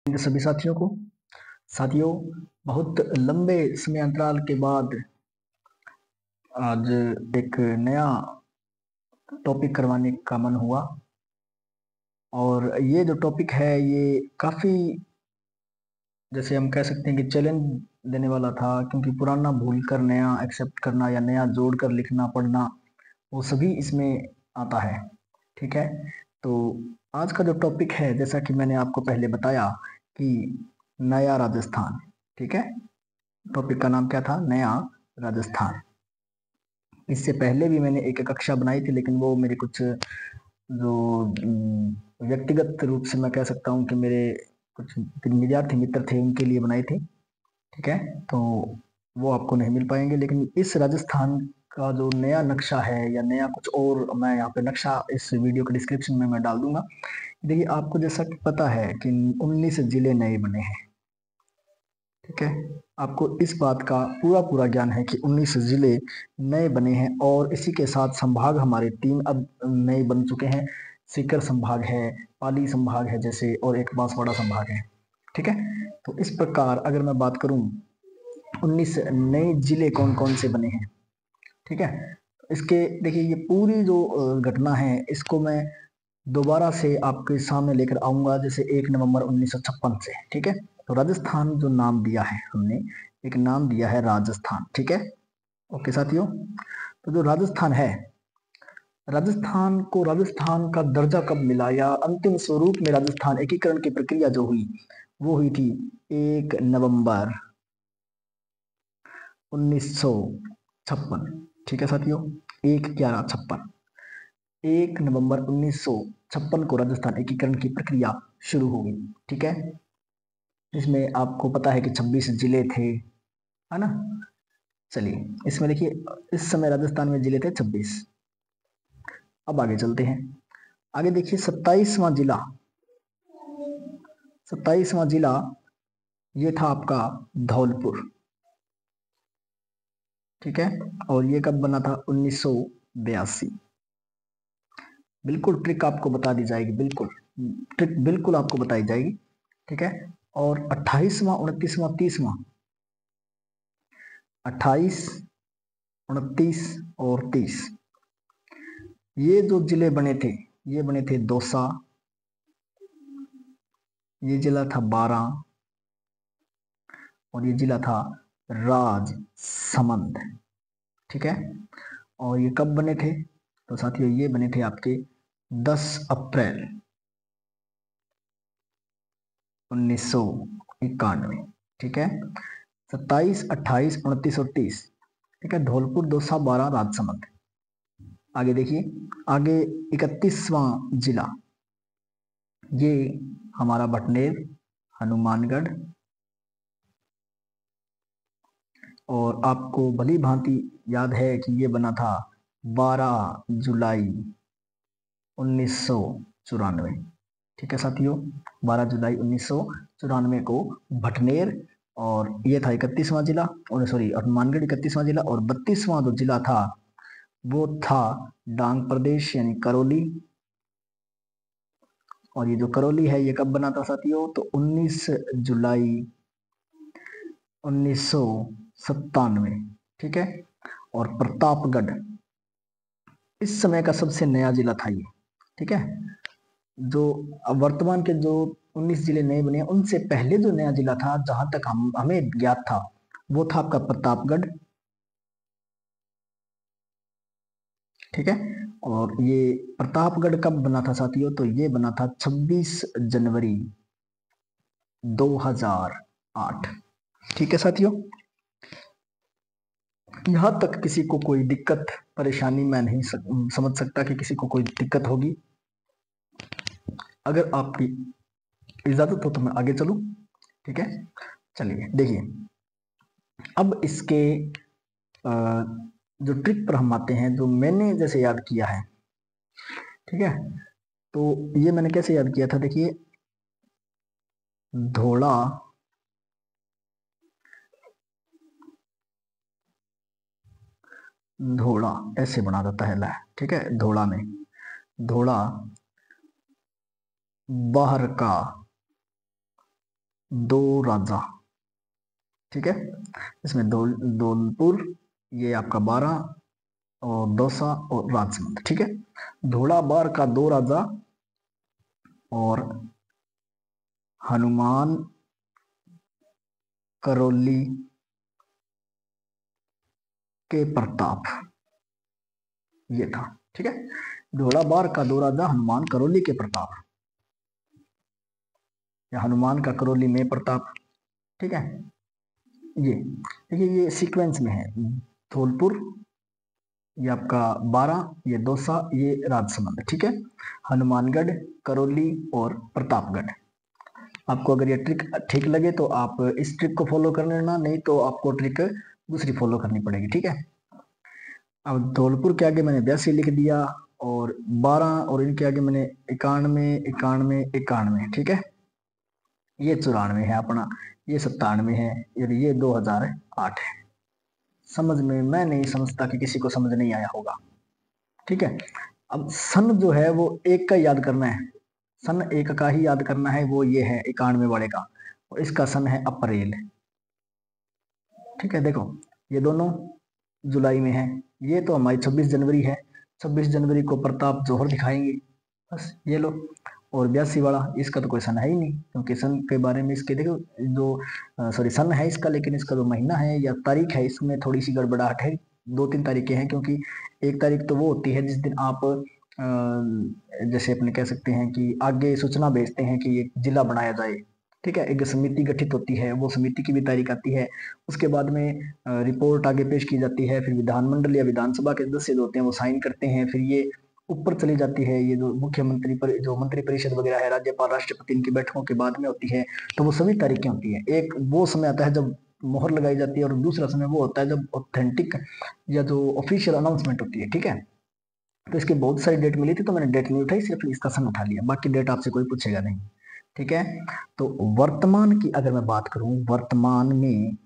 इन सभी साथियों बहुत लंबे समय अंतराल के बाद आज एक नया टॉपिक करवाने का मन हुआ। और ये जो टॉपिक है ये काफ़ी, जैसे हम कह सकते हैं कि चैलेंज देने वाला था, क्योंकि पुराना भूल कर नया एक्सेप्ट करना या नया जोड़ कर लिखना पढ़ना वो सभी इसमें आता है। ठीक है, तो आज का जो टॉपिक है, जैसा कि मैंने आपको पहले बताया कि नया राजस्थान। ठीक है, टॉपिक का नाम क्या था? नया राजस्थान। इससे पहले भी मैंने एक कक्षा बनाई थी, लेकिन वो मेरे कुछ जो व्यक्तिगत रूप से मैं कह सकता हूँ कि मेरे कुछ विद्यार्थी मित्र थे, उनके लिए बनाई थी। ठीक है, तो वो आपको नहीं मिल पाएंगे। लेकिन इस राजस्थान का जो नया नक्शा है या नया कुछ और, मैं यहाँ पे नक्शा इस वीडियो के डिस्क्रिप्शन में मैं डाल दूंगा। देखिए, आपको जैसा कि पता है कि 19 जिले नए बने हैं। ठीक है, आपको इस बात का पूरा ज्ञान है कि 19 जिले नए बने हैं, और इसी के साथ संभाग हमारे 3 अब नए बन चुके हैं। सीकर संभाग है, पाली संभाग है जैसे, और एक बांसवाड़ा संभाग है। ठीक है, तो इस प्रकार अगर मैं बात करूं 19 नए जिले कौन कौन से बने हैं। ठीक है, इसके देखिए, ये पूरी जो घटना है इसको मैं दोबारा से आपके सामने लेकर आऊंगा, जैसे 1 नवंबर 1956 से। ठीक है, तो राजस्थान जो नाम दिया है हमने, एक नाम दिया है राजस्थान। ठीक है, ओके साथियों। तो जो राजस्थान है, राजस्थान को राजस्थान का दर्जा कब मिला, या अंतिम स्वरूप में राजस्थान एकीकरण की प्रक्रिया जो हुई वो हुई थी 1 नवंबर 1956। ठीक है साथियों, 1/11/56, 1 नवंबर 1956 को राजस्थान एकीकरण की प्रक्रिया शुरू हो गई। ठीक है, इसमें आपको पता है कि 26 जिले थे, है ना। चलिए, इसमें देखिए, इस समय राजस्थान में जिले थे 26। अब आगे चलते हैं। आगे देखिए, 27वां जिला ये था आपका धौलपुर। ठीक है, और ये कब बना था? 1982। बिल्कुल ट्रिक आपको बता दी जाएगी, बिल्कुल ट्रिक बिल्कुल आपको बताई जाएगी। ठीक है, और 28वां 29वां 30वां, 28, 29 और 30, ये जो जिले बने थे, ये बने थे दौसा, ये जिला था बारां, और ये जिला था राजसमंद। ठीक है, और ये कब बने थे? तो साथियों, ये बने थे आपके 10 अप्रैल 1991। ठीक है, 27, 28, 29 और 30। ठीक है, धौलपुर, दौसा, बारां, राजसमंद। आगे देखिए, आगे 31वां जिला, ये हमारा भटनेर, हनुमानगढ़, और आपको भली भांति याद है कि ये बना था 12 जुलाई 1994। ठीक है साथियों, 12 जुलाई 1994 को भटनेर, और ये था 31वां जिला, और सॉरी हनुमानगढ़ 31वां जिला, और 32वां जो जिला था वो था डांग प्रदेश यानी करौली। और ये जो करौली है ये कब बना था साथियों? तो 19 जुलाई 1997। ठीक है, और प्रतापगढ़ इस समय का सबसे नया जिला था ये। ठीक है, जो अब वर्तमान के जो 19 जिले नए बने हैं, उनसे पहले जो नया जिला था, जहां तक हमें ज्ञात था, वो था आपका प्रतापगढ़। ठीक है, और ये प्रतापगढ़ कब बना था साथियों? तो ये बना था 26 जनवरी 2008। ठीक है साथियों, यहाँ तक किसी को कोई दिक्कत परेशानी मैं नहीं समझ सकता कि किसी को कोई दिक्कत होगी। अगर आपकी इजाजत हो तो मैं आगे चलूं। ठीक है, चलिए देखिए, अब इसके जो ट्रिक पर हम आते हैं, जो मैंने जैसे याद किया है। ठीक है, तो ये मैंने कैसे याद किया था? देखिए, धोड़ा, धोड़ा ऐसे बना देता है ला। ठीक है, धोड़ा में, धोड़ा बाहर का दो राजा, ठीक है। इसमें धौलपुर, ये आपका बारा और दौसा और राजसमंद, ठीक है। धौलाबार का दो राजा और हनुमान करौली के प्रताप, ये था, ठीक है। धौलाबार का दो राजा हनुमान करौली के प्रताप, या हनुमान का करौली में प्रताप, ठीक है। ये देखिए, ये सीक्वेंस में है, धौलपुर, ये आपका बारा, ये दौसा, ये राजसमंद, ठीक है। हनुमानगढ़, करौली और प्रतापगढ़। आपको अगर ये ट्रिक ठीक लगे तो आप इस ट्रिक को फॉलो कर लेना, नहीं तो आपको ट्रिक दूसरी फॉलो करनी पड़ेगी, ठीक है। अब धौलपुर के आगे मैंने 82 लिख दिया, और 12 और इनके आगे मैंने 91, 91, 91, ठीक है। ये 94 है अपना, ये 97 है, और ये 2008 है। समझ में, मैं नहीं समझता कि किसी को समझ नहीं आया होगा, ठीक है। अब सन जो है वो एक का याद करना है, सन एक का ही याद करना है, वो ये है 91 वाले का, और इसका सन है अप्रैल, ठीक है। देखो ये दोनों जुलाई में है, ये तो हमारी 26 जनवरी है, 26 जनवरी को प्रताप जौहर दिखाएंगे, बस ये लो। और 82 वाला, इसका तो कोई सन है ही नहीं, क्योंकि सन के बारे में इसके देखो जो सॉरी सन है इसका, लेकिन इसका जो महीना है या तारीख है इसमें थोड़ी सी गड़बड़ाहट है। 2-3 तारीखें हैं, क्योंकि एक तारीख तो वो होती है जिस दिन आप जैसे अपने कह सकते हैं कि आगे सूचना भेजते हैं कि ये जिला बनाया जाए, ठीक है। एक समिति गठित होती है, वो समिति की भी तारीख आती है, उसके बाद में रिपोर्ट आगे पेश की जाती है, फिर विधानमंडल या विधानसभा के सदस्य जो होते हैं वो साइन करते हैं, फिर ये ऊपर चली जाती है, ये जो मुख्यमंत्री पर जो मंत्री परिषद वगैरह है, राज्यपाल राष्ट्रपति इनकी बैठकों के बाद में होती है, तो वो सभी तारीखें होती है। एक वो समय आता है जब मोहर लगाई जाती है, और दूसरा समय वो होता है जब ऑथेंटिक या जो ऑफिशियल अनाउंसमेंट होती है, ठीक है। तो इसकी बहुत सारी डेट मिली थी, तो मैंने डेट नहीं उठाई, सिर्फ इसका सन उठा लिया, बाकी डेट आपसे कोई पूछेगा नहीं, ठीक है। तो वर्तमान की अगर मैं बात करूं, वर्तमान में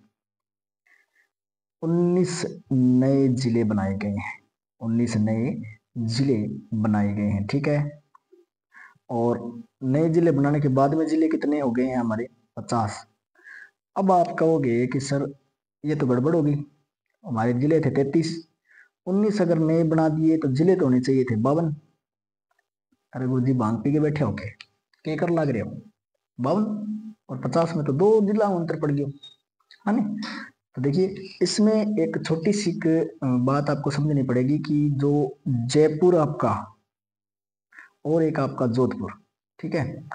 19 नए जिले बनाए गए हैं, 19 नए जिले बनाए गए हैं, ठीक है। और नए जिले बनाने के बाद में जिले कितने हो गए हैं हमारे? 50। अब आप कहोगे कि सर ये तो गड़बड़ होगी, हमारे जिले थे 33, 19 अगर नए बना दिए तो जिले तो होने चाहिए थे 52। अरे गुरु जी भांग पी के बैठे हो के कर लग रहे हो? 52 और 50 में तो 2 जिला अंतर पड़ गया, है ना। तो देखिए इसमें एक छोटी सी बात आपको समझनी पड़ेगी कि जो जयपुर आपका और एक आपका जोधपुर, ठीक है,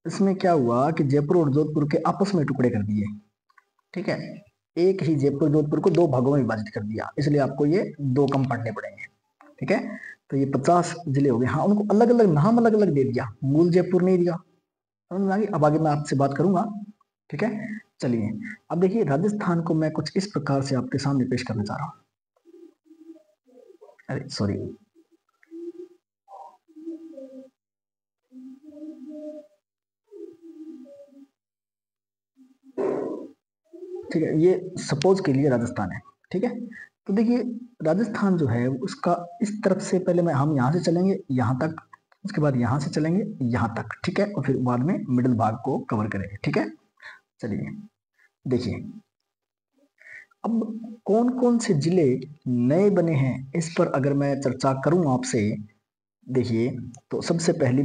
इसमें क्या हुआ कि जयपुर और जोधपुर के आपस में टुकड़े कर दिए, ठीक है। एक ही जयपुर जोधपुर को 2 भागों में विभाजित कर दिया, इसलिए आपको ये 2 कम पढ़ने पड़ेंगे, ठीक है। तो ये 50 जिले हो गए। हाँ, उनको अलग अलग नाम अलग अलग दे दिया, मूल जयपुर नहीं दिया। अब आगे मैं आपसे बात करूंगा, ठीक है। चलिए अब देखिए राजस्थान को मैं कुछ इस प्रकार से आपके सामने पेश करना चाह रहा हूं। अरे सॉरी, ठीक है, ये सपोज के लिए राजस्थान है, ठीक है। तो देखिए राजस्थान जो है उसका इस तरफ से पहले मैं हम यहाँ से चलेंगे यहाँ तक, उसके बाद यहाँ से चलेंगे यहाँ तक, ठीक है, और फिर बाद में मिडिल भाग को कवर करेंगे, ठीक है। चलिए देखिए अब कौन कौन से जिले नए बने हैं इस पर अगर मैं चर्चा करूं आपसे, देखिए तो सबसे पहली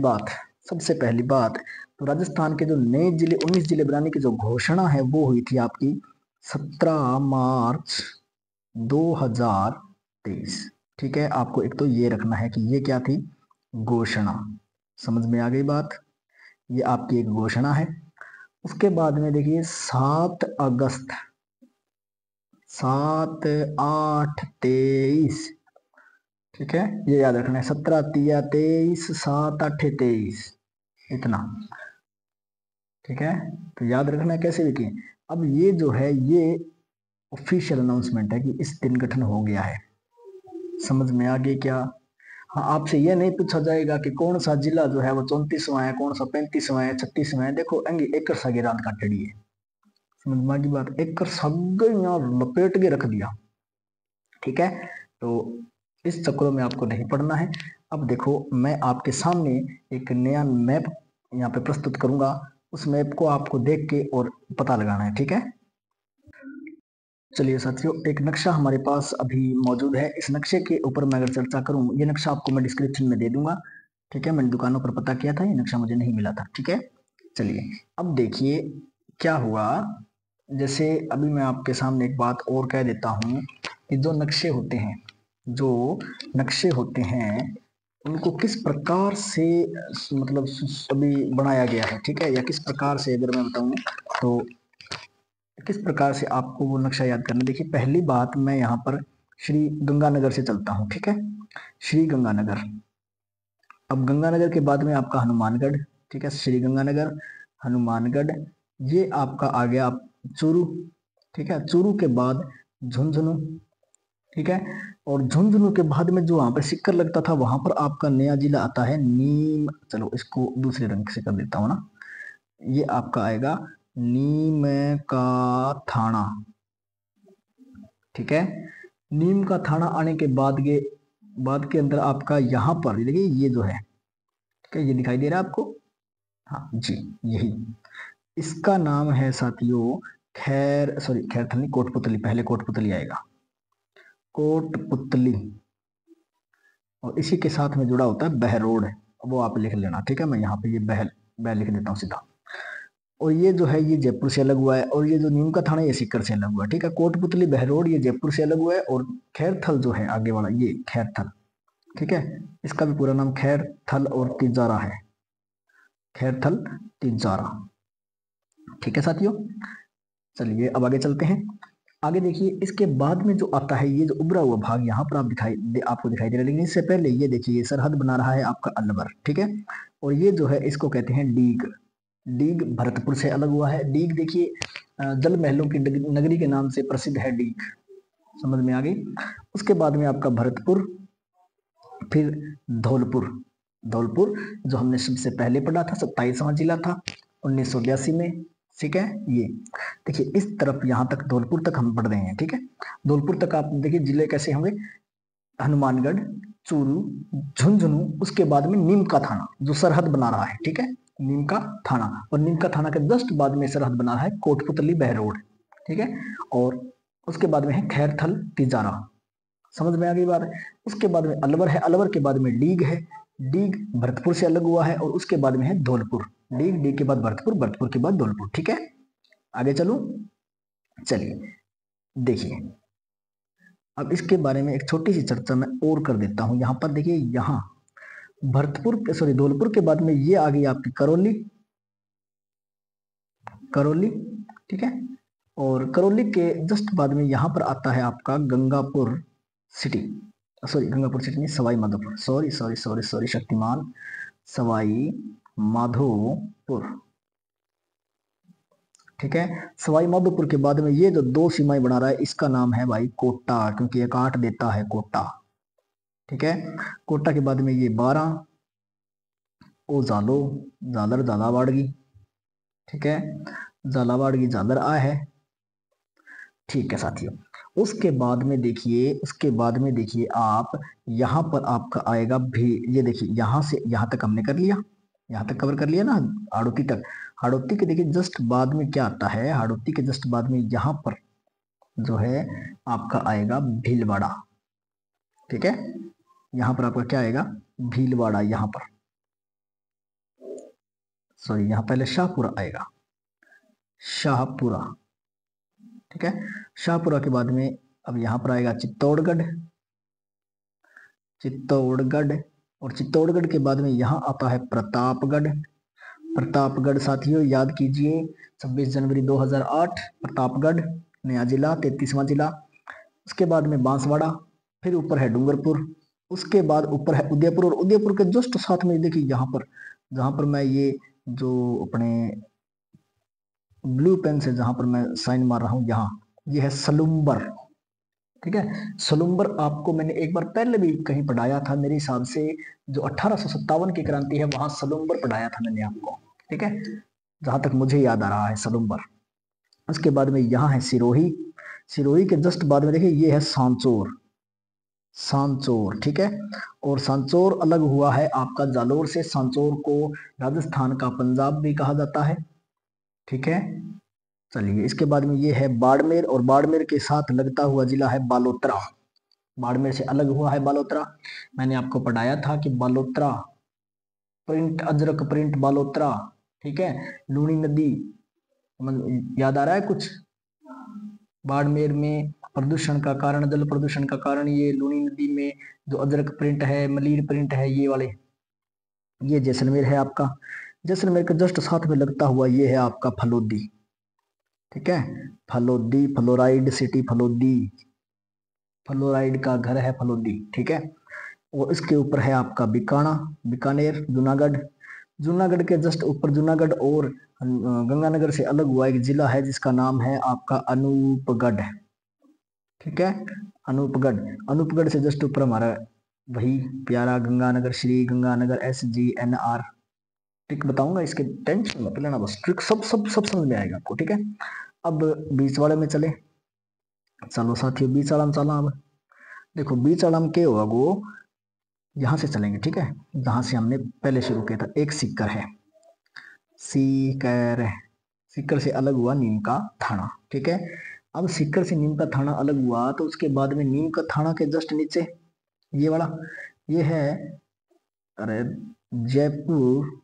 बात तो राजस्थान के जो नए जिले 19 जिले बनाने की जो घोषणा है वो हुई थी आपकी 17 मार्च 2023, ठीक है। आपको एक तो ये रखना है कि ये क्या थी, घोषणा, समझ में आ गई बात, ये आपकी एक घोषणा है। उसके बाद में देखिए 7 अगस्त 7-8-23, ठीक है, ये याद रखना है, 17-3-23, 7-8-23, इतना, ठीक है। तो याद रखना है कैसे भी की। अब ये जो है ये ऑफिशियल अनाउंसमेंट है कि इस दिन गठन हो गया है, समझ में आ गई क्या? हाँ, आपसे ये नहीं पूछा जाएगा कि कौन सा जिला जो है वो 34वां है, कौन सा 35वां है, 36वां है। देखो एंगी एक सागे रात काटेड़ी है, समझ में आ गई बात, एक सगे यहाँ लपेट के रख दिया, ठीक है। तो इस चक्रों में आपको नहीं पढ़ना है। अब देखो मैं आपके सामने एक नया मैप यहाँ पे प्रस्तुत करूंगा, उस मैप को आपको देख के और पता लगाना है, ठीक है। चलिए साथियों, एक नक्शा हमारे पास अभी मौजूद है। इस नक्शे के ऊपर मैं अगर चर्चा करूं, ये नक्शा आपको मैं डिस्क्रिप्शन में दे दूंगा, ठीक है। मैंने दुकानों पर पता किया था, ये नक्शा मुझे नहीं मिला था, ठीक है। चलिए अब देखिए क्या हुआ। जैसे अभी मैं आपके सामने एक बात और कह देता हूँ कि जो नक्शे होते हैं, जो नक्शे होते हैं उनको किस प्रकार से मतलब अभी बनाया गया है, ठीक है, या किस प्रकार से अगर मैं बताऊं तो किस प्रकार से आपको वो नक्शा याद करना। देखिए पहली बात, मैं यहाँ पर श्री गंगानगर से चलता हूँ, ठीक है, श्री गंगानगर। अब गंगानगर के बाद में आपका हनुमानगढ़, ठीक है, श्री गंगानगर, हनुमानगढ़, ये आपका आ गया चूरू, ठीक है, चूरू के बाद झुंझुनू, ठीक है, और झुंझुनू के बाद में जो वहां पर सिक्कर लगता था वहां पर आपका नया जिला आता है नीम, चलो इसको दूसरे रंग से कर देता हूँ ना, ये आपका आएगा नीम का थाना, ठीक है। नीम का थाना आने के बाद के अंदर आपका यहाँ पर देखिए ये जो है, ठीक है, ये दिखाई दे रहा है आपको, हाँ जी, यही इसका नाम है साथियों खैरथल नहीं, कोटपुतली, पहले कोटपुतली आएगा, कोटपुतली। और इसी के साथ में जुड़ा होता है बहरोड, वो आप लिख लेना, ठीक है। मैं यहाँ पे ये बह लिख देता हूँ सीधा। और ये जो है ये जयपुर से अलग हुआ है, और ये जो नीम का थाना ये सीकर से अलग हुआ है, ठीक है। कोटपुतली बहरोड ये जयपुर से अलग हुआ है, और खैरथल जो है आगे वाला ये खैरथल, ठीक है, इसका भी पूरा नाम खैरथल और तिजारा है, खैरथल तिजारा, ठीक है साथियों। चलिए अब आगे चलते हैं। आगे देखिए इसके बाद में जो आता है ये जो उभरा हुआ भाग यहाँ पर आपको दिखाई दे रहा है, लेकिन इससे पहले ये देखिए ये सरहद बना रहा है आपका अलवर, ठीक है। और ये जो है इसको कहते हैं डीग, डीग भरतपुर से अलग हुआ है। डीग देखिए जल महलों की नगरी के नाम से प्रसिद्ध है डीग, समझ में आ गई। उसके बाद में आपका भरतपुर, फिर धौलपुर, धौलपुर जो हमने सबसे पहले पढ़ा था, 27वां जिला था 1982 में, ठीक है। ये देखिए इस तरफ यहाँ तक धौलपुर तक हम पढ़ रहे हैं, ठीक है। धौलपुर तक आप देखिए जिले कैसे होंगे, हनुमानगढ़, चूरू, झुंझुनू, उसके बाद में नीम का थाना जो सरहद बना रहा है, ठीक है, नीम का थाना। और नीम का थाना के जस्ट बाद में सरहद बना रहा है कोटपुतली बहरोड, ठीक है। और उसके बाद में है खैरथल तिजारा, समझ में आ गई बात है। उसके बाद में अलवर है, अलवर के बाद में डीग है, डीग भरतपुर से अलग हुआ है, और उसके बाद में है धौलपुर, डीग, डीग के बाद भरतपुर, भरतपुर के बाद धौलपुर, ठीक है। आगे चलो, चलिए देखिए अब इसके बारे में एक छोटी सी चर्चा मैं और कर देता हूं। यहाँ पर देखिए, यहाँ धौलपुर के बाद में ये आ गई आपकी करौली, करौली, ठीक है। और करौली के जस्ट बाद में यहाँ पर आता है आपका Gangapur city, sorry Gangapur city नहीं, Sawai Madhopur, sorry sorry sorry sorry Shaktimaan, Sawai Madhopur, ठीक है। सवाई माधोपुर के बाद में ये जो दो सीमाएं बना रहा है इसका नाम है भाई कोटा, क्योंकि ये काट देता है कोटा, ठीक है। कोटा के बाद में ये 12 ओ जालो, झालर झालावाड़गी, ठीक है, झालावाड़गी झालर आ है, ठीक है साथियों। उसके बाद में देखिए, उसके बाद में देखिए आप यहाँ पर आपका आएगा भी, ये देखिए यहाँ से यहाँ तक हमने कर लिया, यहाँ तक कवर कर लिया ना, हाड़ौती तक। हाड़ौती के देखिए जस्ट बाद में क्या आता है, हाड़ौती के जस्ट बाद में यहाँ पर जो है आपका आएगा भीलवाड़ा, ठीक है। यहाँ पर आपका क्या आएगा, भीलवाड़ा, यहाँ पर सॉरी यहाँ पहले शाहपुरा आएगा, शाहपुरा, ठीक है। शाहपुरा के बाद में अब यहाँ पर आएगा चित्तौड़गढ़, चित्तौड़गढ़, और चित्तौड़गढ़ के बाद में यहाँ आता है प्रतापगढ़, प्रतापगढ़ साथियों याद कीजिए 26 जनवरी 2008 प्रतापगढ़ नया जिला, 33वां जिला। उसके बाद में बांसवाड़ा, फिर ऊपर है डूंगरपुर, उसके बाद ऊपर है उदयपुर, और उदयपुर के जस्ट साथ में देखिए यहाँ पर, जहाँ पर मैं ये जो अपने ब्लू पेन से जहाँ पर मैं साइन मार रहा हूँ, यहाँ ये है सलुम्बर, ठीक है। सलुम्बर आपको मैंने एक बार पहले भी कहीं पढ़ाया था मेरे हिसाब से, जो 1857 की क्रांति है वहां सलुम्बर पढ़ाया था मैंने आपको, ठीक है, जहां तक मुझे याद आ रहा है सलुम्बर। उसके बाद में यहाँ है सिरोही, सिरोही के जस्ट बाद में देखिए ये है सांचौर, सांचौर, ठीक है। और सांचौर अलग हुआ है आपका जालोर से, सांचौर को राजस्थान का पंजाब भी कहा जाता है, ठीक है। चलिए इसके बाद में ये है बाड़मेर, और बाड़मेर के साथ लगता हुआ जिला है बालोतरा। बाड़मेर से अलग हुआ है बालोतरा। मैंने आपको पढ़ाया था कि बालोतरा प्रिंट, अजरक प्रिंट बालोतरा, ठीक है। लूनी नदी, याद आ रहा है कुछ? बाड़मेर में प्रदूषण का कारण, जल प्रदूषण का कारण ये लूनी नदी में जो अजरक प्रिंट है, मलिर प्रिंट है, ये वाले। ये जैसलमेर है आपका। जैसलमेर के जस्ट साथ में लगता हुआ ये है आपका फलोदी, ठीक है। Phalodi, fluoride city Phalodi, fluoride का घर है फलोदी, ठीक है। और इसके ऊपर है आपका बीकाना, बीकानेर, जूनागढ़। जूनागढ़ के जस्ट ऊपर जूनागढ़ और गंगानगर से अलग हुआ एक जिला है जिसका नाम है आपका अनूपगढ़, ठीक है। अनूपगढ़, अनूपगढ़ से जस्ट ऊपर हमारा वही प्यारा गंगानगर, श्री गंगानगर, SGNR। ट्रिक बताऊंगा, इसके टेंशन मत लेना, बस ट्रिक सब सब सब समझ में आएगा आपको, ठीक है। अब बीच वाले में चले, चलो साथियों बीच वाला में चला। अब देखो बीच वाला में क्या होगा, वो यहां से चलेंगे, ठीक है, जहां से हमने पहले शुरू किया था। एक सीकर है, सीकर, सीकर से अलग हुआ नीम का थाना, ठीक है। अब सीकर से नीम का थाना अलग हुआ तो उसके बाद में नीम का थाना के जस्ट नीचे ये वाला, ये है, अरे, जयपुर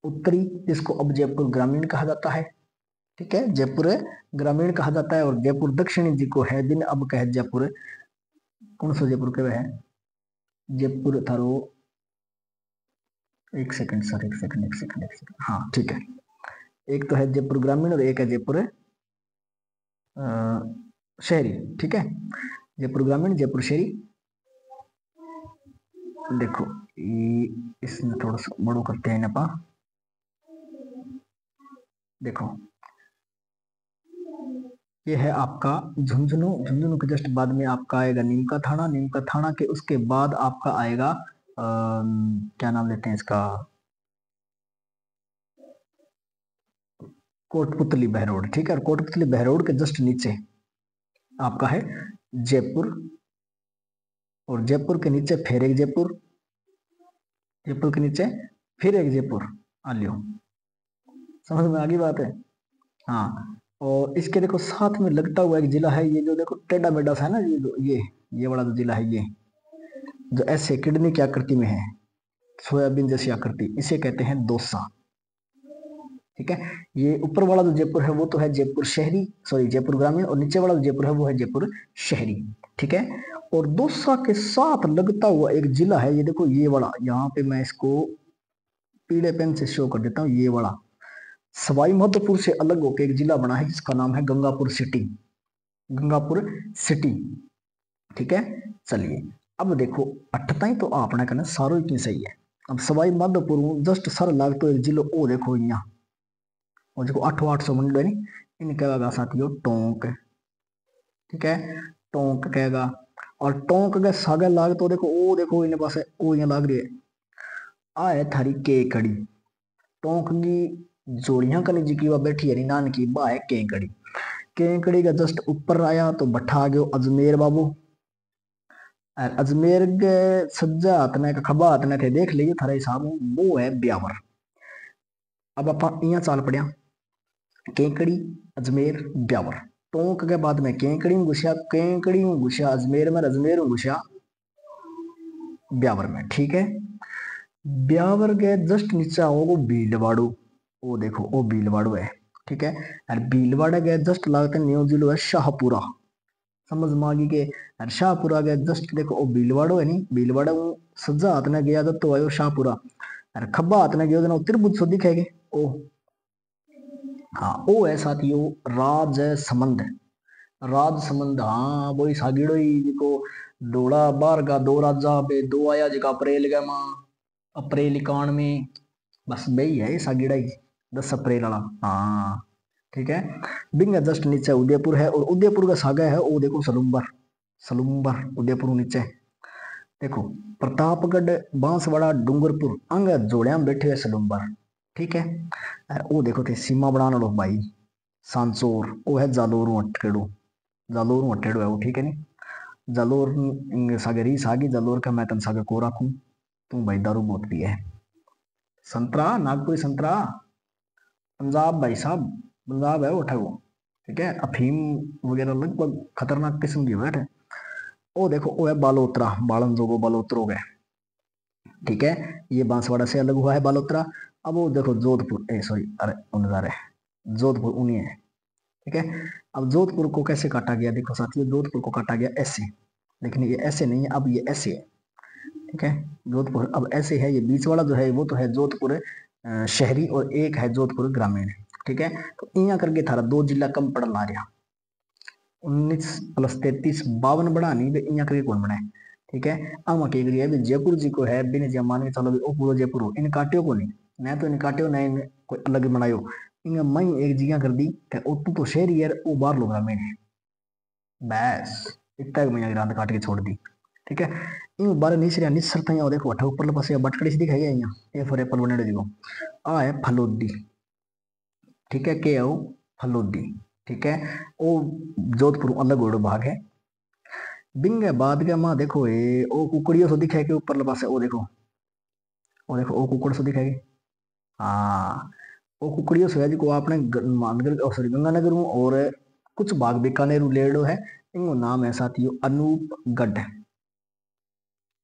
उत्तरी, जिसको अब जयपुर ग्रामीण कहा जाता है, ठीक है। जयपुर ग्रामीण कहा जाता है। और जयपुर दक्षिणी जी को है दिन अब कहे जयपुर, कौन सा जयपुर के है? जयपुर थारो, एक सेकंड सर, एक सेकंड, एक सेकंड, एक सेकंड, हाँ ठीक है। एक तो है जयपुर ग्रामीण और एक है जयपुर शहरी, ठीक है। जयपुर ग्रामीण, जयपुर शहरी। देखो इसमें थोड़ा सा बड़ो करते हैं ना, देखो ये है आपका झुंझुनू, झुंझुनू के जस्ट बाद में आपका आएगा नीम का थाना, नीम का थाना के उसके बाद आपका आएगा क्या नाम लेते हैं इसका, कोटपुतली बहरोड, ठीक है। और कोटपुतली बहरोड के जस्ट नीचे आपका है जयपुर, और जयपुर के नीचे फिर एक जयपुर, जयपुर के नीचे फिर एक जयपुर। आ लियो, समझ में आ गई बात है? हाँ। और इसके देखो साथ में लगता हुआ एक जिला है, ये जो देखो टेढ़ा मेढ़ा सा है ना, ये जो ये वाला जो जिला है, ये जो ऐसे किडनी की आकृति में है, सोयाबीन जैसी आकृति, इसे कहते हैं दौसा, ठीक है। ये ऊपर वाला जो जयपुर है वो तो है जयपुर शहरी, सॉरी जयपुर ग्रामीण, और नीचे वाला जो जयपुर है वो है जयपुर शहरी, ठीक है। और दौसा के साथ लगता हुआ एक जिला है, ये देखो ये वाला, यहाँ पे मैं इसको पीले पेन से शो कर देता हूँ, ये वाला सवाई माधोपुर से अलग होकर एक जिला बना है जिसका नाम है गंगापुर सिटी, गंगापुर सिटी, ठीक है। चलिए अब देखो अट्ठाई तो आपने कहना सारो इतनी सही है। अब सवाई माधोपुर जस्ट सर लाग तो एक जिलो ओ देखो यहाँ, और देखो 800 मंडल है नी, इन कहेगा साथियों टोंक, ठीक है, टोंक कहेगा। और टोंक के सागे लाग तो देखो ओ देखो इन पास ओ यहाँ लाग रही है, आ है थारी केकड़ी, टोंक की जोड़ियां कनी जी की वह बैठी है नान की बा है केकड़ी। केकड़ी का जस्ट ऊपर आया तो बट्ठा आ गयो अजमेर बाबू, और अजमेर के सज्जा हाथने का खबा हाथने थे देख लीजिए थारे हिसाब वो है ब्यावर। अब आप यहाँ चाल पड़िया केकड़ी, अजमेर, ब्यावर। टोंक के बाद में केकड़ी में घुसिया, केकड़ी में घुसिया अजमेर में, अजमेर में घुसिया ब्यावर में, ठीक है। ब्यावर के जस्ट नीचे आओगे भीलवाड़ू, वो देखो वो भीलवाड़ू है, ठीक है। और भीलवाड़ा के जस्ट लागते न्यू जिलो है शाहपुरा, समझ मागी के। और शाहपुरा के जस्ट देखो वो भीलवाड़ो है नी, भीलवाड़ा सज्जा हाथ ने गया तो आयो शाहपुरा, और खब्बा हाथ ने गया त्रिभुज सो दिखेगे ओ, हाँ वो है साथियों राजसमंद, राजसमंद, हाँ वही सागिड़ो ही जिको दौड़ा बार का दो राजा बे दो आया जगह अप्रैल का माँ, अप्रैल इकान में, बस वही है सागिड़ा ही 10 अप्रैल वाला, हाँ ठीक है। बिंग जस्ट नीचे उदयपुर है, और उदयपुर का सागा है वो देखो सलुम्बर, सलुम्बर उदयपुर नीचे देखो प्रतापगढ़, बांसवाड़ा, डूंगरपुर अंग जोड़िया में बैठे हुए सलुम्बर, ठीक है। और वो देखो थे सीमा बनाने लो भाई सांसोर, वो है जालोर अटकेड़ो, जालोर अटेड़ो है वो, ठीक है नी। जालोर सागे रीस आगी, जालोर का मैं तन सागे को रखूं, तू भाई दारू बहुत पिए है। संतरा, नागपुरी संतरा, पंजाब भाई साहब, पंजाब है वो ठगो। ठीक है, अफीम वगैरह लगभग खतरनाक किस्म की बैठ है। वो देखो वो है बालोतरा, बालन जोगो बालोतर हो गए। ठीक है, ये बांसवाड़ा से अलग हुआ है बालोतरा। अब वो देखो जोधपुर, सॉरी, अरे उनजार है, जोधपुर उन्हीं है। ठीक है, अब जोधपुर को कैसे काटा गया, देखो साथियों, जोधपुर को काटा गया ऐसे, लेकिन ये ऐसे नहीं है, अब ये ऐसे है। ठीक है, जोधपुर अब ऐसे है, ये बीच वाला जो है वो तो है जोधपुर शहरी और एक है जोधपुर ग्रामीण। ठीक है, तो इं करके थारा 2 जिला कम पड़न आ रहा। 19+33 52 बढ़ानी इं करके कौन बनाए। ठीक है, अब क्या करिए, अभी जयपुर जी को है बिन जब मान के चलो ओ पूरा जयपुर हो, इन काट्यो को नहीं, न तो इन काट्यो न कोई अलग बनायो, इन मई एक जगह कर दी, तू तो शहरी है वो बाहर लोग ग्रामीण है, बस इतना मैं रात काट के छोड़ दी। ठीक है, इन बारे निसरिया निसरता यहाँ देखो अठा ऊपर पासे बटकड़ी सी दिखाई है यहाँ, ए फॉर एप्पल बने देखो, आ है फलोदी। ठीक है, के आओ फलोदी। ठीक है, वो जोधपुर अलग और भाग है। बिंगे बाद के माँ देखो ये ओ कुकड़ियों सो दिखाए के ऊपर पासे, ओ देखो, ओ देखो ओ कुकड़ सो दिखाएगी। हाँ, वो कुकड़ियों से है जो आपने मानगर सॉरी गंगानगर में और कुछ भाग बीकानेर लेडो है, इनको नाम है साथियों अनूपगढ़।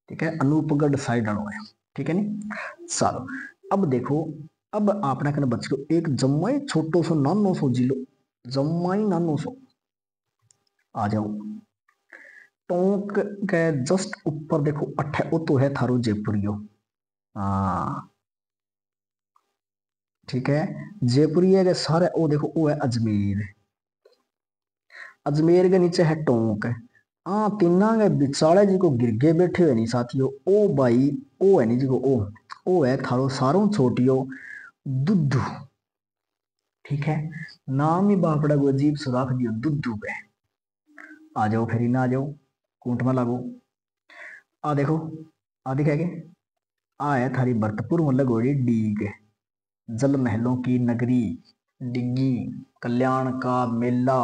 ठीक है, अनूपगढ़ साइड है। ठीक है नी, चलो अब देखो, अब आपने कने बच गयो एक जम्मई छोटो सो नानो सो जिलो, जम्मई नानो सो, आ जाओ टोंक के जस्ट ऊपर देखो अठे ओ तो है थारो जयपुरियो। हाँ, ठीक है, जयपुरिया के सारे ओ देखो ओ है अजमेर, अजमेर के नीचे है टोंक। हाँ, तीना के बिचाले जी को गिरगे बैठे हुए नहीं साथियों, ओ भाई ओ है नहीं जी को ओ है थारो सारों छोटियो दुद्धू। ठीक है, नाम ही बापड़ा को अजीब सुराख दियो दुद्धू पे। आ जाओ फिर ना, आ जाओ कूट में लागो। आ देखो, आ दिखाएगे, आ है थारी भरतपुर में लगोड़ी डीग, जल महलों की नगरी, डिग्गी, कल्याण का मेला,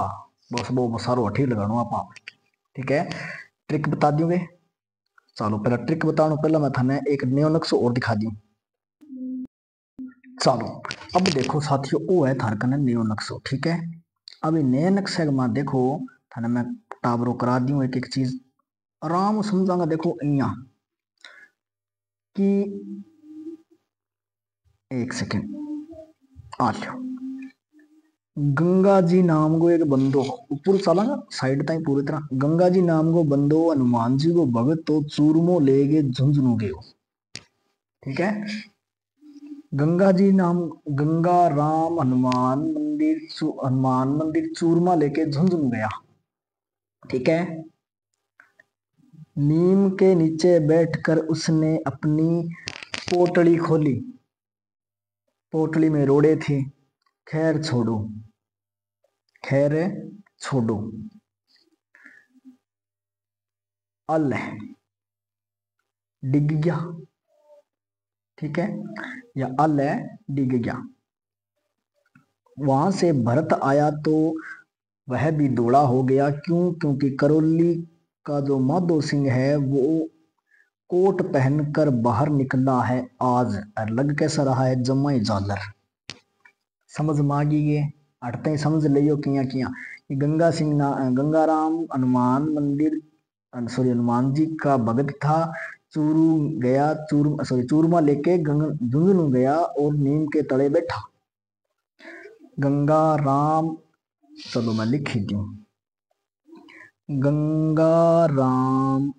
बस वो सारो अठी लगानो आप। ठीक है, ट्रिक बता दोगे। चलो पहले ट्रिक बताओ, पहले मैं थाने एक नयो नक्शो और दिखा दूं। चलो अब देखो साथियों, वो है थार कने नयो नक्शो। ठीक है, अब नए नक्शे में देखो थाने मैं टावरो करा दूं एक एक चीज आराम समझाऊंगा। देखो इया कि एक सेकेंड आ जाओ, गंगा जी नाम को एक बंदो ऊपर चलागा साइड ताई पूरी तरह, गंगा जी नाम को बंदो हनुमान जी को भगत तो चूरमो लेगे झुंझुनू गयो। ठीक है, गंगा जी नाम, गंगा राम हनुमान मंदिर चूरमा लेके झुंझुनू गया। ठीक है, नीम के नीचे बैठकर उसने अपनी पोटली खोली, पोटली में रोड़े थे, खैर छोड़ो, खैर छोड़ो, अल डिग गया। ठीक है, या अल डिग गया। वहां से भरत आया तो वह भी दौड़ा हो गया, क्यों, क्योंकि करौली का जो माधो सिंह है वो कोट पहनकर बाहर निकला है आज, और लग कैसा रहा है जमाई जालर। समझ मांगी ये अटते ही समझ लियो किया किया, गंगा सिंह ना गंगाराम हनुमान मंदिर सॉरी हनुमान जी का भगत था, चूरू गया, चूरमा लेके झुंझुनू गया और नीम के तले बैठा। गंगा राम, चलो मैं लिख ही दूं, गंगा राम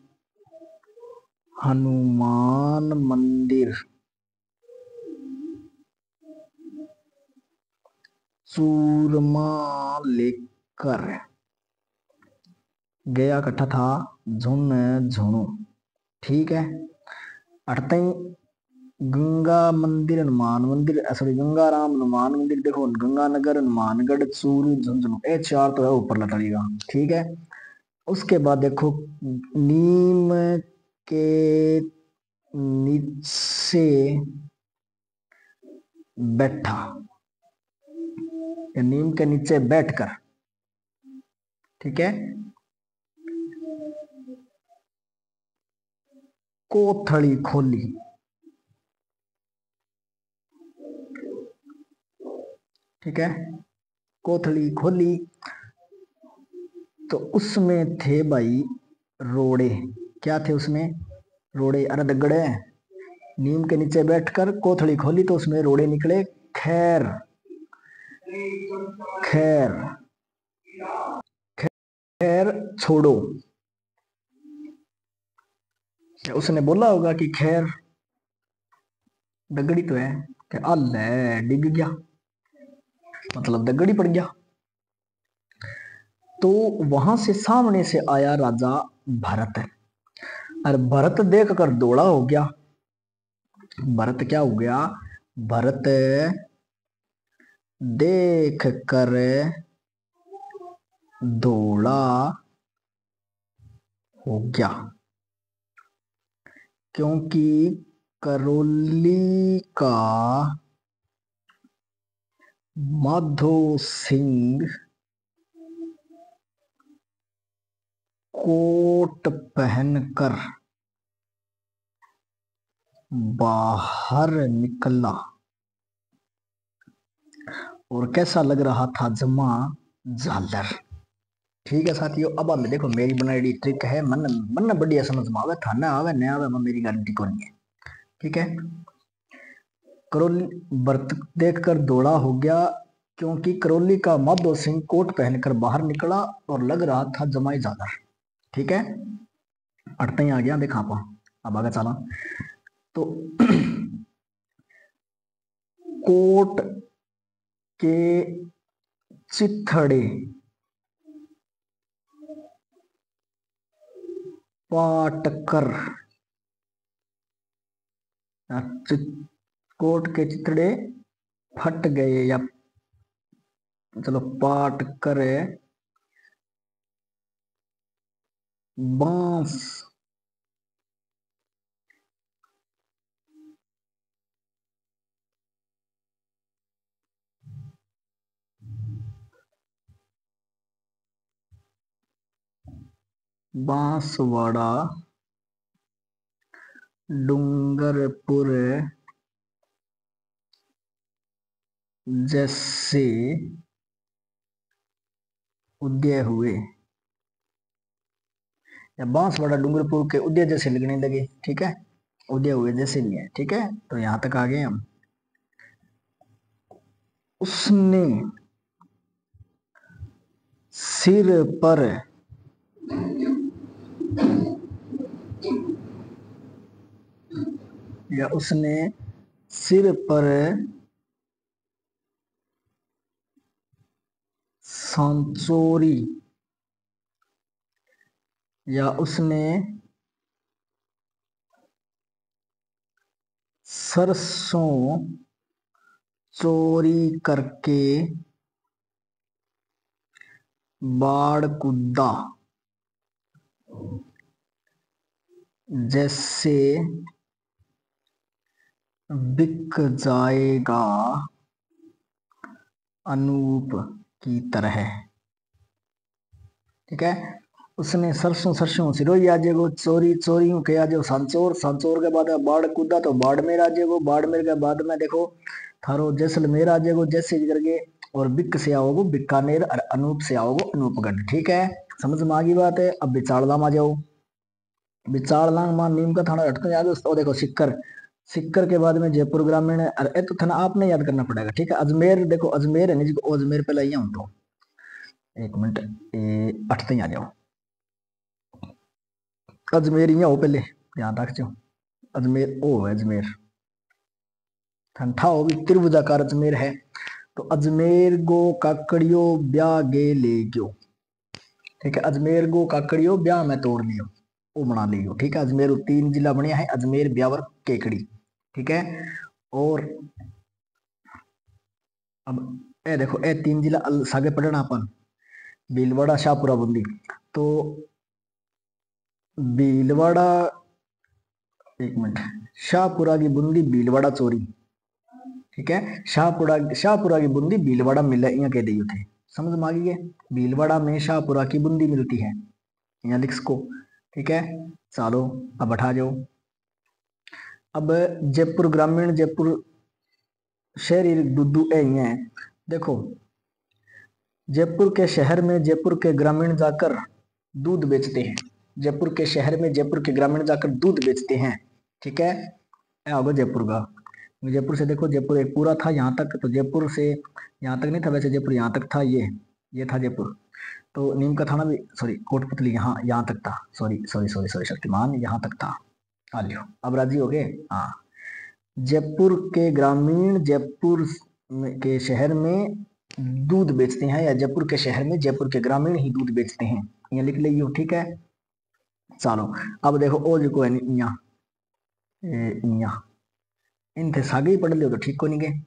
हनुमान मंदिर चूरमा लेकर गया, कट्ठा था झुन झुनु। ठीक है, अटते गंगा मंदिर हनुमान मंदिर सॉरी गंगा राम हनुमान मंदिर देखो, गंगानगर हनुमानगढ़ चूरू झुंझुनू ए चार तो है ऊपर लटड़ेगा। ठीक है, उसके बाद देखो नीम के नीचे बैठा, या नीम के नीचे बैठकर। ठीक है, कोथड़ी खोली, ठीक है, कोथली खोली तो उसमें थे भाई रोड़े। क्या थे उसमें? रोड़े। अरे दगड़े, नीम के नीचे बैठकर कोथली खोली तो उसमें रोड़े निकले। खैर खैर खैर छोड़ो। क्या उसने बोला होगा कि खैर? दगड़ी तो है कि अल्ले डिग गया, मतलब दगड़ी पड़ गया। तो वहां से सामने से आया राजा भरत, और भरत देख कर दौड़ा हो गया। भरत क्या हो गया? भरत देख कर दौड़ा हो गया, क्योंकि करौली का माधो सिंह कोट पहनकर बाहर निकला और कैसा लग रहा था? जमा झालर। ठीक है साथियों, अब आप देखो मेरी बनाई ट्रिक है, मन मन बढ़िया समझ में आवे, थाना आवे न आवे मेरी गारंटी को नहीं है। ठीक है, करौली भरत देखकर दौड़ा हो गया, क्योंकि करौली का माधो सिंह कोट पहनकर बाहर निकला और लग रहा था जमाई झालर। ठीक है, अड़ते ही आ गया देखा आप, अब आगे चला तो कोट के चिथड़े पाटकर, कोट के चिथड़े फट गए, या चलो पाट कर बांस बांसवाड़ा डूंगरपुर जैसे उदय हुए, या बांसवाड़ा डूंगरपुर के उदय जैसे लगने लगे। ठीक है, उदय हुए जैसे नहीं है। ठीक है, तो यहां तक आ गए हम। उसने सिर पर या उसने सिर पर सांचोरी, या उसने सरसों चोरी करके बाढ़ कूदा, जैसे बिक जाएगा अनूप की तरह। ठीक है, उसने सरसों सरसों सिरोही आ जाएगो, चोरी चोरी के आ जाओ सांचोर, सांचोर के बाद बाढ़ कूदा तो बाड़मेर आ जाएगो, बाड़मेर के बाद में देखो थारो जैसलमेर आ जाएगो, जैसे करके, और बिक से आओगो बीकानेर, और अनूप से आओगो अनूपगढ़। ठीक है, समझ में आ गई बात है। अब बिचाड़ला में आ जाओ। बिचाड़ला में नीम का थाना हटते याद हो, देखो सिक्कर, सिक्कर के बाद में जयपुर ग्रामीण है, अरे तो थाना आपने याद करना पड़ेगा। ठीक है, अजमेर देखो, अजमेर है नहीं जी, अजमेर पहले आई हूं तो एक मिनट, अटते ही आ जाओ। अजमेर ही हो पहले, ध्यान रख जो अजमेर ओ है अजमेर, ठंडा हो भी त्रिभुजाकार अजमेर है। तो अजमेर गो काकड़ियो ब्याह गे ले गयो। ठीक है, अजमेर गो काकड़ियो ब्याह में तोड़ लियो, वो बना लियो। ठीक है, अजमेर 3 जिला बनिया है, अजमेर ब्यावर केकड़ी। ठीक है, और अब ए देखो ए 3 जिला सागे पढ़ना अपन, भीलवाड़ा शाहपुरा बूंदी। तो भीलवाड़ा, एक मिनट, शाहपुरा की बूंदी भीलवाड़ा चोरी। ठीक है, शाहपुरा की बूंदी भीलवाड़ा मिले, यहाँ कह दिए थे। समझ में आ गई है, भीलवाड़ा में शाहपुरा की बूंदी मिलती है, यहाँ लिख को। ठीक है, चलो अब बैठा जाओ। अब जयपुर ग्रामीण, जयपुर शहरी दुदू है, देखो, जयपुर के शहर में जयपुर के ग्रामीण जाकर दूध बेचते हैं। जयपुर के शहर में जयपुर के ग्रामीण जाकर दूध बेचते हैं। ठीक है, यह होगा जयपुर का। जयपुर से देखो, जयपुर एक पूरा था यहाँ तक, तो जयपुर से यहाँ तक नहीं था, वैसे जयपुर यहाँ तक था, ये था जयपुर। तो नीम का थाना भी, सॉरी कोटपुतली यहाँ तक था, sorry sorry sorry sorry Shaktimaan, यहाँ तक था। आ लियो, अब राजी हो गए। हाँ, जयपुर के ग्रामीण जयपुर के शहर में दूध बेचते हैं, या जयपुर के शहर में जयपुर के ग्रामीण ही दूध बेचते हैं, ये लिख लियो। ठीक है, चलो अब देखो ओ जो है इन थे सागे ही पढ़ लियो तो ठीक को नहीं गए।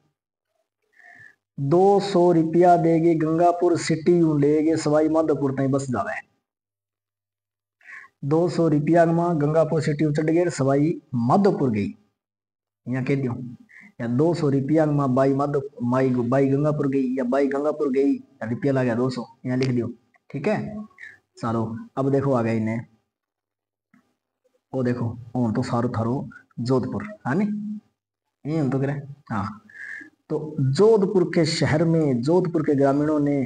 200 रुपया देगी गंगापुर सिटी लेगे सवाई माधोपुर तई बस जावे। 200 रुपया में गंगापुर सिटी चढ़ गए, सवाई माधोपुर गई, यहाँ कह दियो। या 200 रुपया में बाई गंगापुर गई, या बाई गंगापुर गई, रुपया लग गया 200, यहाँ लिख दियो। ठीक है, चलो अब देखो आ गया इन्हें, वो देखो और तो सारो थारो जोधपुर है नी, ये तो करे। हाँ, तो जोधपुर के शहर में जोधपुर के ग्रामीणों ने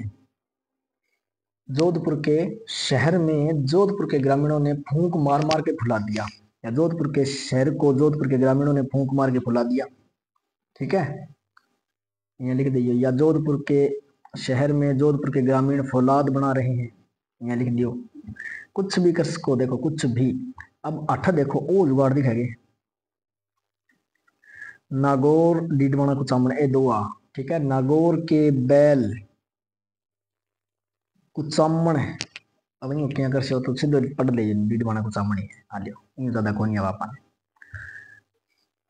जोधपुर के शहर में जोधपुर के ग्रामीणों ने फूंक मार मार के फुला दिया, या जोधपुर के शहर को जोधपुर के ग्रामीणों ने फूंक मार के फुला दिया। ठीक है, यहाँ लिख दियो। या जोधपुर के शहर में जोधपुर के ग्रामीण फौलाद बना रहे हैं, यहाँ लिख दियो। कुछ भी कर सको, देखो कुछ भी। अब 8 देखो ओ जुगाड़ दिखाएंगे, नागौर डीडवाना कुचामण ए 2 आ। ठीक है, नागौर के बैल कुचामण, अब नहीं क्या कर तो सीधे पढ़ ले डीडवाना कुचामण ही आ लियो, इन ज्यादा कोई नहीं वापा।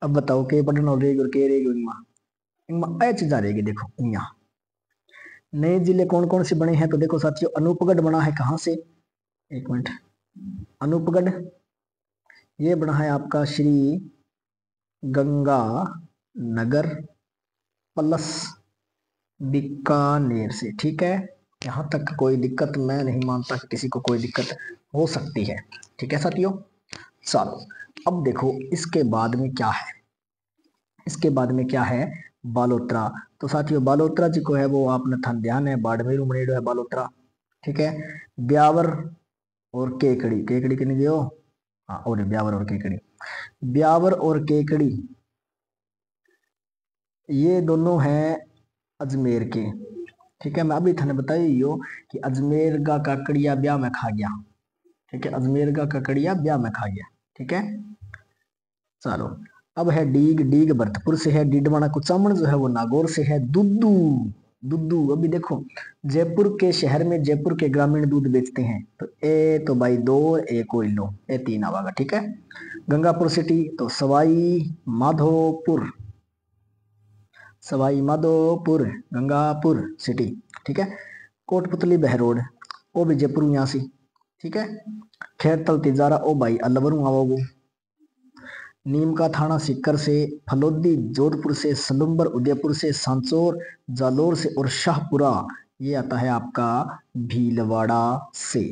अब बताओ के पढ़ना रहेगी और के रहेगी इनमें ए चीजा रहेगी। देखो यहाँ नए जिले कौन कौन से बने हैं, तो देखो साथियों, अनूपगढ़ बना है कहाँ से, एक मिनट, अनूपगढ़ ये बना है आपका श्री गंगा नगर प्लस बीकानेर से। ठीक है, यहाँ तक कोई दिक्कत मैं नहीं मानता कि किसी को कोई दिक्कत हो सकती है। ठीक है साथियों, चलो अब देखो इसके बाद में क्या है, इसके बाद में क्या है, बालोतरा। तो साथियों बालोतरा जी को है वो आपने थान ध्यान है, बाड़मेर उमरेडो है बालोतरा। ठीक है, ब्यावर और केकड़ी, केकड़ी के नहीं गयो, हाँ और ब्यावर और केकड़ी, ब्यावर और केकड़ी ये दोनों हैं अजमेर के। ठीक है, मैं अभी थाने बताइयो कि अजमेर का काकड़िया ब्याह में खा गया। ठीक है, अजमेर का काकड़िया ब्याह में खा गया। ठीक है, चलो अब है डीग, डीग भरतपुर से है, डीडवाना कुचामण जो है वो नागौर से है, दुद्दू, दुद्दू अभी देखो जयपुर के शहर में जयपुर के ग्रामीण दूध बेचते हैं, तो ए तो भाई 2, ए कोई लो, ए 3 आवागा। ठीक है, गंगापुर सिटी तो सवाई माधोपुर, सवाई माधोपुर गंगापुर सिटी। ठीक है, कोटपुतली बहरोड वो भी जयपुर यहाँ से। ठीक है, खैरतल तिजारा ओ भाई अलवर आवोगो, नीम का थाना सीकर से, फलोदी जोधपुर से, सलुम्बर उदयपुर से, सांचौर जालोर से, और शाहपुरा ये आता है आपका भीलवाड़ा से।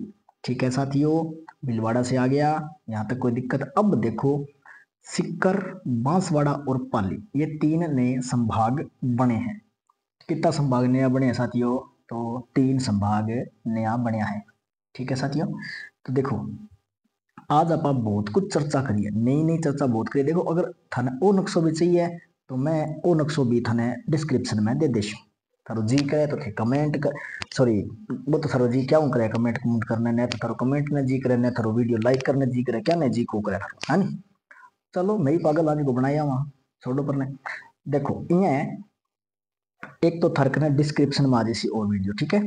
ठीक है साथियों, भीलवाड़ा से आ गया, यहाँ तक कोई दिक्कत। अब देखो सीकर, बांसवाड़ा और पाली ये 3 नए संभाग बने हैं। कितना संभाग नया बने हैं साथियों, तो 3 संभाग नया बनया है। ठीक है साथियों, तो देखो आज आप बहुत कुछ चर्चा करिए, नई नई चर्चा बहुत करिए। देखो अगर थाने ओ नक्शो भी चाहिए तो मैं ओ नक्शो भी थाने डिस्क्रिप्शन में दे देशू, थारो जी करे तो थे कमेंट कर, सॉरी वो तो थारो जी क्या करे कमेंट कमेंट करने ने, तो थारो कमेंट ने जी करे ने, थारो वीडियो लाइक करने जी करे, क्या ने जी को करे थारो, है नी। चलो मैं ही पागल आदमी को बनाया वहां छोड़ो पर ने। देखो ये एक तो थरक ने डिस्क्रिप्शन में आ जैसी और वीडियो। ठीक है,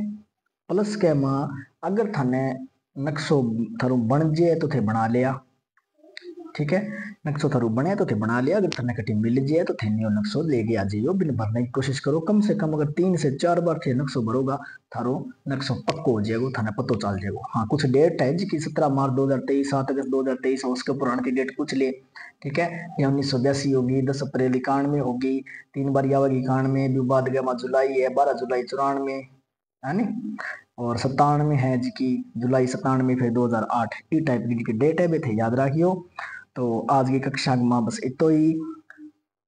प्लस के मां अगर थाने नक्शो थारो बन जाए तो थे बना लिया। ठीक है, नक्शो थारो बने तो थे बना लिया, अगर थाने कटी मिल जाए तो थे न्यू नक्शो लेके आ जाइयो, बिन भरने की कोशिश करो। कम से कम अगर 3 से 4 बार थे नक्शो भरोगा थारो नक्शो पक्को हो जाएगा, थाने पतो चल जाएगा। हाँ कुछ डेट है जी 17 मार्च 2023, 7 अगस्त 2023 उसके पुराण की डेट पूछ ले। ठीक है, या 1982 होगी, 10 अप्रैल 91 होगी, 3 बार आवेगी 91, बाद गया जुलाई है 12 जुलाई 94 है नी, और 97 है जी जुलाई 97, फिर 2008 ई टाइप की डेट है थे याद रखियो। तो आज की कक्षा में बस इतो ही,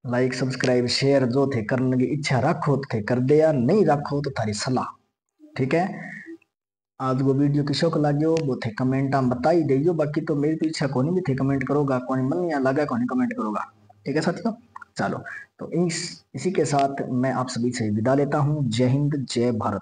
लाइक सब्सक्राइब शेयर जो थे करने की इच्छा रखो थे कर दिया, नहीं रखो तो थारी सलाह। ठीक है, आज वो वीडियो किसो को लाग्यो वो थे कमेंट में बता ही दीजियो, बाकी तो मेरी तो इच्छा कोनी भी थे कमेंट करोगा, कोनी मन नहीं लगा कोनी कमेंट करोगा। ठीक है साथियों, चलो तो इसी के साथ मैं आप सभी से विदा लेता हूँ। जय हिंद, जय भारत।